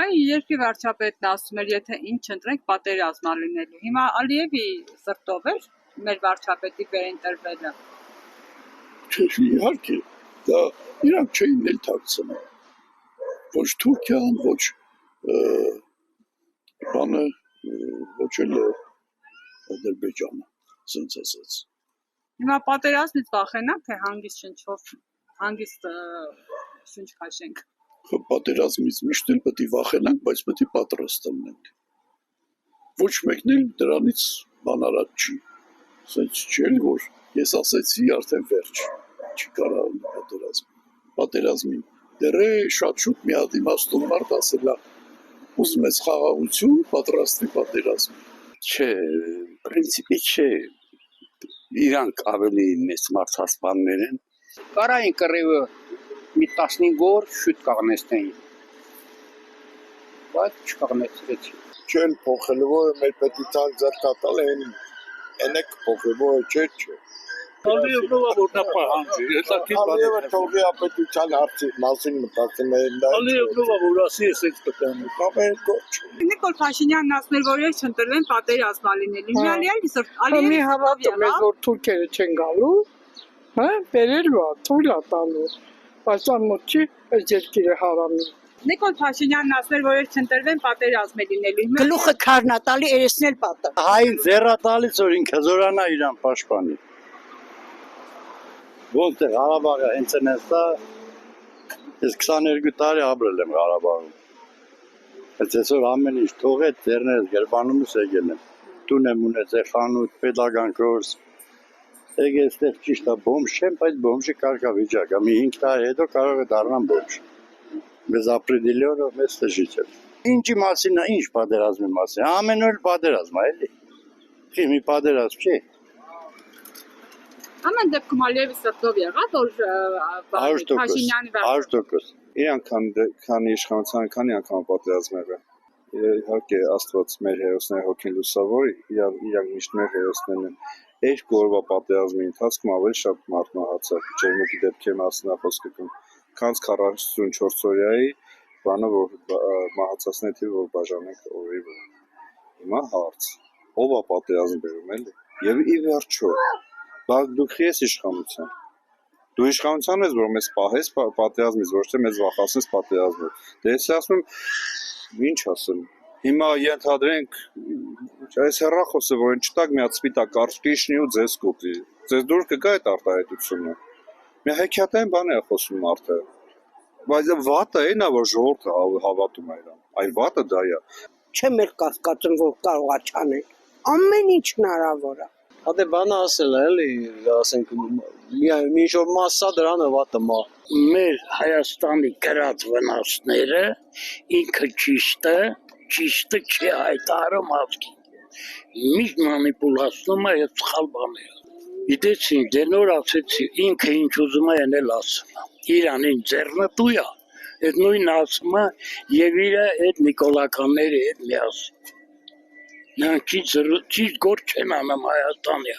Այն երկրի վարչապետն ասում էր, եթե ինչ ընտրենք, պատերազմ ա լինելու։ Հիմա Ալիևի սրտով էր մեր վարչապետի վերընտրվելը։ Իհարկե, դա իրանք չէին էլ թաքցնում։ Ոչ Թուրքիան, ոչ բանը, ոչ էլ Ադրբեջանը, ասենց ասած։ Հիմա պատերազմից վախենանք, թե հանգիստ շունչ քաշենք։ Պատերազմից միշտ էլ պետք է վախենանք, բայց պետք է պատրաստ լինենք։ Ոչ մեկն էլ դրանից բանարած չի։ Ասենց չէ, որ ես ասեցի արդեն վերջ, չի կարող պատերազմին։ Դեռ շատ շուտ մի հատ իմաստուն մարդ ասել է, ուզում ես խաղաղություն, պատրաստ է պատերազմ։ Չէ, պրինցիպի չէ, իրանք ավելի մեծ մարդասպաններ են։ Կարային կռիվը մի 15 օր շուտ կաղնեցնեին, բայց չկաղնեցրեցին։ Չեն փոխել, որ մեր պետության ձեռքատալ են, ենեք փոխել, որ չէ։ Ալիևը որ նա պահանջի, Ալիևը թողի ապետության հարցի մասին մտածում են դա։ Ալիևը որ ասի ես այդ կտանը, կամեն կոչ։ Նիկոլ Փաշինյանն ասում էր, որ ես չընտրվեմ, պատերազմ ա լինելու։ Ալիևի մի հավատում ես, որ թուրքերը չեն գալու, հա, բերելու ա, թույլ ա տալու, բայց անմոտ չի, այս երկիրը հարամի։ Նիկոլ Փաշինյանն ասում էր, որ ես չընտրվեմ, պատերազմ է լինելու։ Գլուխը քարն ա տալի, երեսն էլ պատը։ Հային ձեռա տալիս, որ ինքը զորանա իրան պաշտպանի։ Որտեղ Ղարաբաղը հենց են էստա, ես 22 տարի ապրել եմ Ղարաբաղում։ Բայց այսօր ամեն ինչ թողեց, ձեռներս գրբանում ես եկել եմ։ Տուն եմ ունեցել, խանութ, պետական կուրս։ Եկել այստեղ ճիշտ է բոմժ չեմ, բայց բոմժի կարգավիճակ է։ Մի 5 տարի հետո կարող է դառնամ բոմժ։ Без определенного места жителя։ Ինչի մասին է, ինչ պատերազմի մասին։ Ամեն օր պատերազմ է, էլի։ Չի մի պատերազմ չի։ Ամեն դեպքում Ալիևի սրտով եղավ, որ Փաշինյանի 100%։ Իրանք քանի իշխանության, քանի անգամ պատերազմ եղել։ Իհարկե Աստված մեր հերոսները հոգին լուսավորի, իրանք միշտ մեր հերոսներն են։ Երկու օրվա պատերազմի ընթացքում ավելի շատ մարդ մահացավ, ջերմուկի դեպքերի մասին խոսքը կան, քան 44 օրյայի բանը, որ մահացածների թիվը որ բաժանենք օրերի վրա։ Հիմա հարց. ով է պատերազմ բերում էլի։ Եվ ի վերջո, դուք ես իշխանության։ Դու իշխանության ես, որ մեզ պահես պատերազմից, ոչ թե մեզ վախացնես պատերազմից։ Դե ես ասում եմ, ինչ ասեմ։ Հիմա ենթադրենք, այս հեռախոսը, որ են չտակ մի հատ սպիտակ կարճկիշնի ու ձեզ կուտի։ Ձեզ դուր կգա այդ արտահայտությունը։ Մի հեքիաթային բան է խոսում մարդը։ Բայց վատը էն է, որ ժողովուրդը հավատում է իրան։ Այն վատը դա է։ Չեմ էլ կասկածում, որ կարող է չանել։ Ամեն ինչ հնարավոր է։ Հատե բանը ասել է, էլի, ասենք, մի ինչ-որ մասսա դրան վատը մա։ Մեր Հայաստանի գրած վնասները ինքը ճիշտը չի հայտարարում ազգին։ Միշտ մանիպուլացնում է եւ սխալ բաներ։ Գիտես ինչ, դե նոր ասեցի, ինքը ինչ ուզում է էլ ասում։ Իրան ինչ ձեռնտու է, այդ նույնը ասում է եւ իր այդ նիկոլականների հետ միասին։ Նրանք ճիշտ գործ չեն անում Հայաստանի։